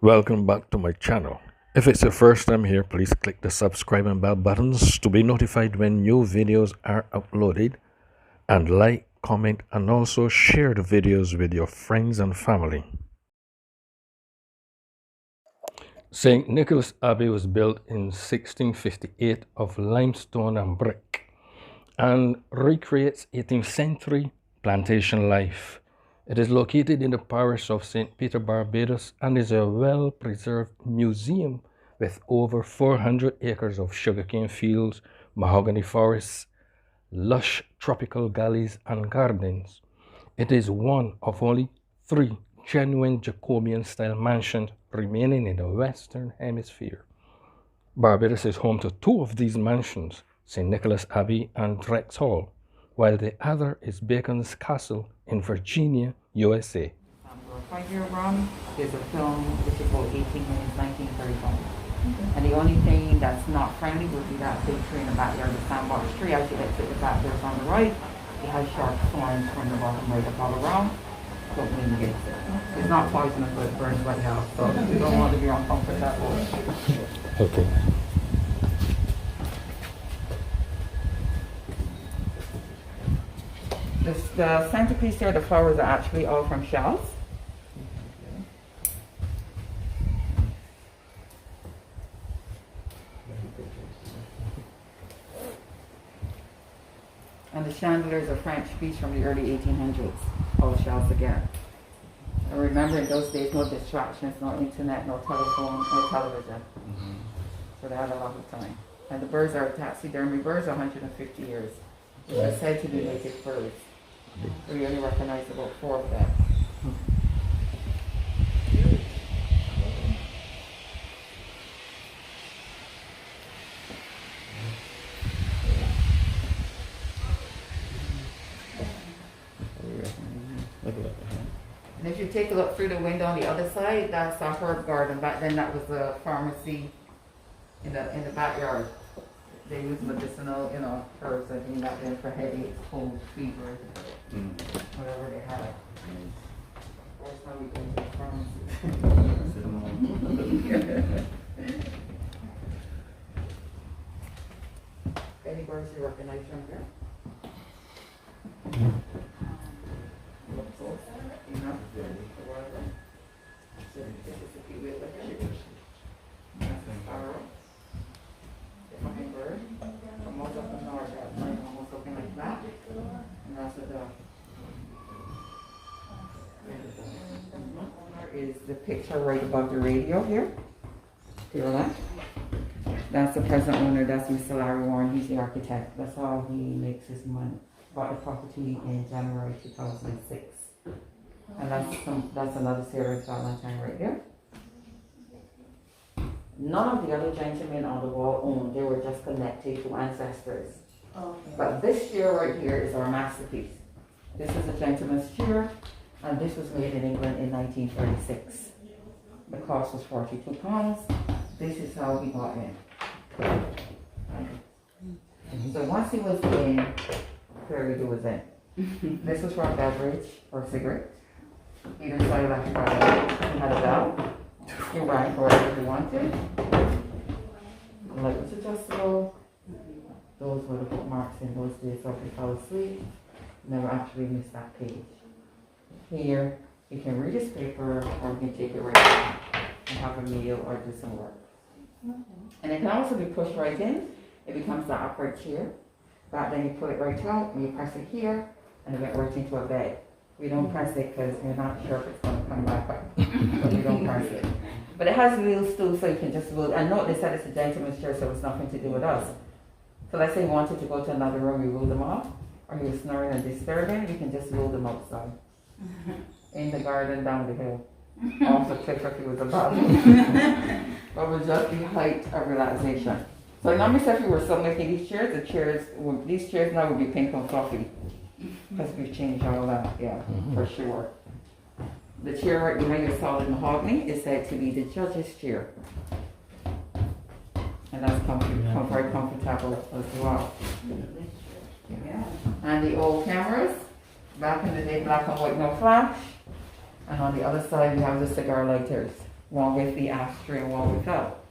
Welcome back to my channel. If it's your first time here, please click the subscribe and bell buttons to be notified when new videos are uploaded, and like, comment, and also share the videos with your friends and family. St. Nicholas Abbey was built in 1658 of limestone and brick and recreates 18th century plantation life. It is located in the parish of St. Peter, Barbados, and is a well-preserved museum with over 400 acres of sugarcane fields, mahogany forests, lush tropical gullies and gardens. It is one of only 3 genuine Jacobean-style mansions remaining in the Western Hemisphere. Barbados is home to 2 of these mansions, St. Nicholas Abbey and Drax Hall, while the other is Bacon's Castle in Virginia, USA. Right here, Ron, there's a film which is about 18 minutes, 1935. And the only thing that's not friendly would be that big tree in the backyard, the sandbox tree. As you exit the back doors on the right, it has sharp thorns from the bottom right up all around. Don't lean against it. It's not poisonous, but it burns right now, so you don't want to be uncomfortable. Okay. The centerpiece there, the flowers are actually all from shells. And the chandeliers are French piece from the early 1800s, all shells again. And remember, in those days, no distractions, no internet, no telephone, no television. So they had a lot of time. And the birds are taxidermy birds, 150 years. Which are said to be native birds. We only recognize about 4 of them. And if you take a look through the window on the other side, that's a herb garden. Back then that was a pharmacy in the backyard. They use medicinal, herbs and things back then for headaches, cold, fever, whatever they had. That's how we go to the pharmacy. Any birds you recognize from here? Hummingbird. Most of them are almost looking like that. And that's a dove. Is the picture right above the radio here. To your left. That's the present owner. That's Mr. Larry Warren. He's the architect. That's how he makes his money. Bought the property in January 2006. And that's another series Valentine right there. None of the other gentlemen on the wall owned. They were just connected to ancestors. Okay. But this chair right here is our masterpiece. This is a gentleman's chair, and this was made in England in 1936. The cost was £42. This is how he got in. So once he was in, Perry was in. This was for a beverage or cigarette. Either side of that he had a bell. You rang for whatever you wanted. The light was adjustable. Those were the bookmarks in those days, so if you fell asleep, never actually missed that page. Here, you can read his paper, or you can take it right out and have a meal or do some work. And it can also be pushed right in. It becomes the upright chair. But then you pull it right out, and you press it here, and it went right into a bed. We don't press it because we're not sure if it's going to come back up. So we don't press it. But it has wheels too, so you can just move. And note they said it's a gentleman's chair, so it's nothing to do with us. So let's say you wanted to go to another room, you rule them off, or you're snoring and disturbing, you can just rule them outside. In the garden, down the hill. Off the cliff if it was a bathroom. But with just the height of relaxation. So now if we were still making these chairs now would be pink and fluffy. Because we've changed all that, for sure. The chair right behind your solid mahogany is said to be the judge's chair. And that's very comfortable as well. Yeah. And the old cameras, back in the day, black and white, no flash. And on the other side, we have the cigar lighters. one with the ashtray and one without.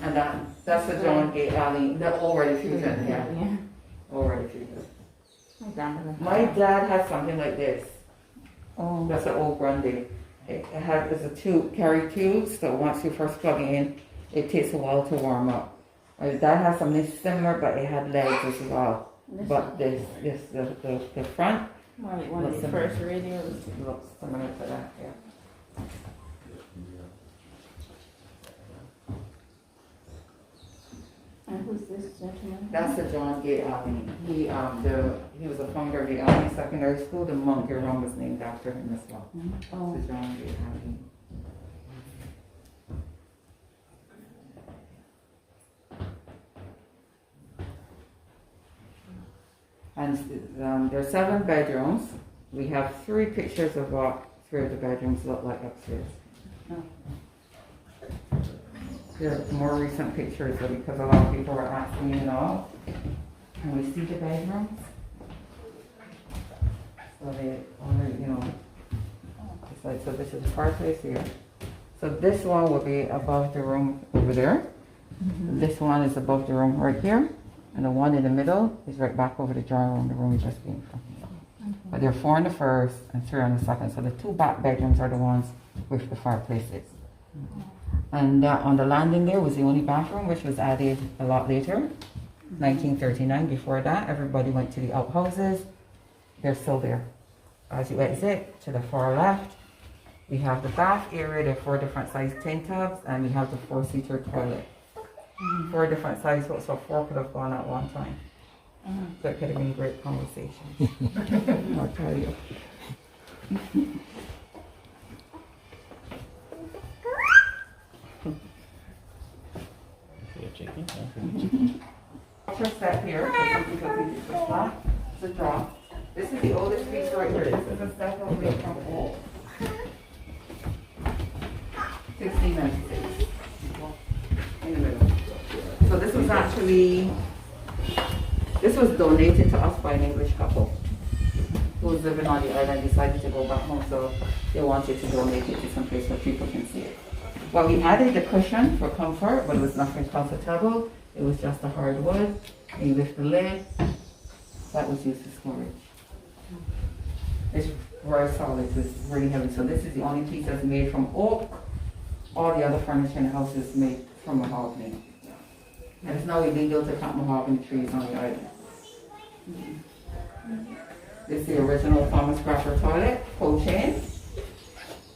And that's the John Gate Alley, the already fusion, yeah. Already fusion. My dad has something like this. Oh. That's an old Grundy. It's a tube, carry tubes, so once you first plug it in, it takes a while to warm up. My dad has something similar, but it had legs as well. But the front One of the first radios. looks similar to that, yeah. And who's this gentleman? That's the John Gate Alley. He was a founder of the Abbey Secondary School. The monkey room was named after him as well. Oh. The John Gate Alley. And there are 7 bedrooms. We have 3 pictures of what 3 of the bedrooms look like upstairs. There are more recent pictures because a lot of people were asking, Can we see the bedrooms? So they already, it's like, so this is the fireplace here. So this one will be above the room over there. This one is above the room right here. And the one in the middle is right back over the drawing room, the room we just came from. But there are 4 on the first and 3 on the second. So the 2 back bedrooms are the ones with the fireplaces. And on the landing there was the only bathroom, which was added a lot later, 1939. Before that, everybody went to the outhouses. They're still there. As you exit to the far left, we have the bath area. There are 4 different size tin tubs, and we have the 4-seater toilet. 4 different sizes, so 4 could have gone at one time. So it could have been a great conversation. I'll tell you. Upper step here, because it's a flat, it's a drop. This is the oldest piece right here. This is a step all the way from old. 1696. In the middle. So this was donated to us by an English couple who was living on the island, decided to go back home, so they wanted to donate it to some place where people can see it. Well, we added the cushion for comfort, but it was nothing comfortable. It was just a hardwood. And you lift the lid. That was used for storage. It's very solid, so it's really heavy. So this is the only piece that's made from oak. All the other furniture in the house is made from mahogany. And it's now illegal to cut mahogany trees on the island. This is the original Thomas Crawford toilet, pole chain,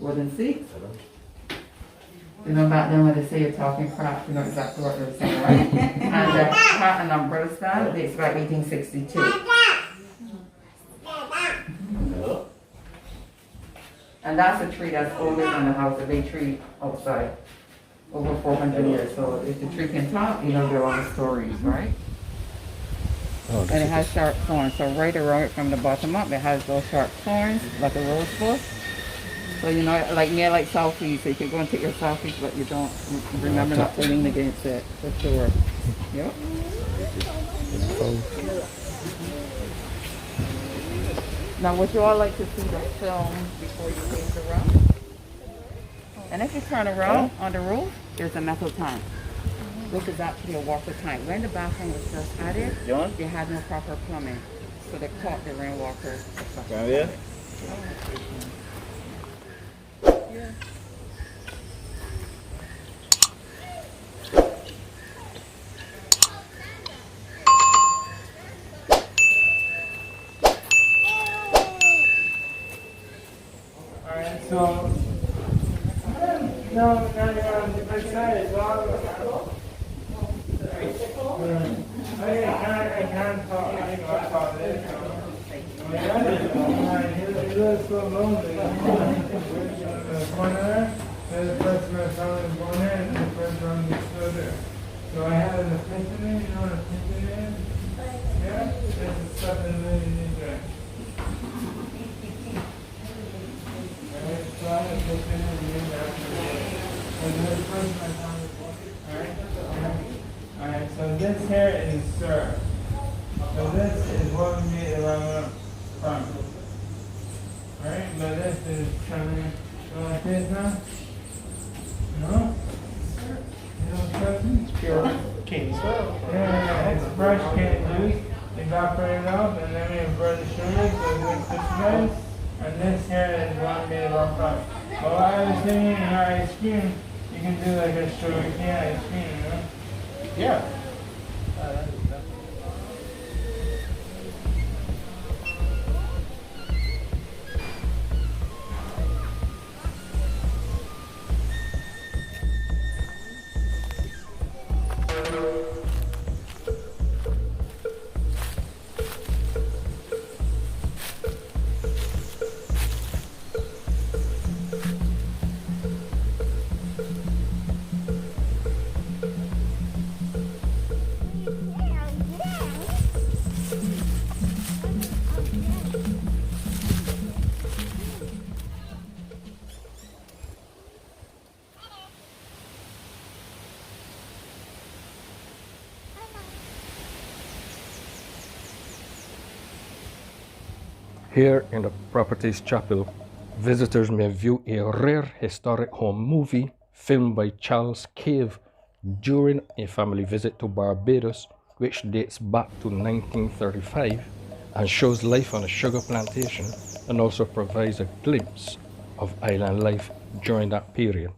wooden seats. You know back then when they say you're talking crap, you know exactly what they're saying, right? And the hat and umbrella stand dates back 1862. And that's a tree that's older than the house, a big tree outside, over 400 years. So if the tree can talk, there are a lot of stories, right? And it has sharp thorns. So right around it from the bottom up, it has those sharp thorns, like a rose bush. So like me, I like selfies. So you can go and take your selfies, but you don't remember not to lean against it, for sure. Yep. Now, would you all like to see the film before you change the room? And if you turn around on the roof, there's a metal tank, which is actually a water tank. When the bathroom was just added, they had no proper plumbing, so they caught the rainwater. Yeah. Alright, so no, you're on a different side as well. I can't talk. I think I'll talk this. It was so lonely. The corner, there's the first one I found in the corner, and the first one was still there. So I had an epiphany, you know what an epiphany is? Yeah? There's stuff in there you need there. Alright, so I had an epiphany and named after the and the first one I found in the corner. Alright, so this here is syrup. So this is what we made around front. Alright, but this is coming like this now. No? You don't trust me? It's pure cane soil. Yeah, it's fresh cane juice, evaporated off, and then we burn the sugar so it makes crystallized. And this here is one made of our product. But what I was thinking in our ice cream, you can do like a sugar cane ice cream, you know? Yeah. That is definitely. Here in the property's chapel, visitors may view a rare historic home movie filmed by Charles Cave during a family visit to Barbados, which dates back to 1935 and shows life on a sugar plantation and also provides a glimpse of island life during that period.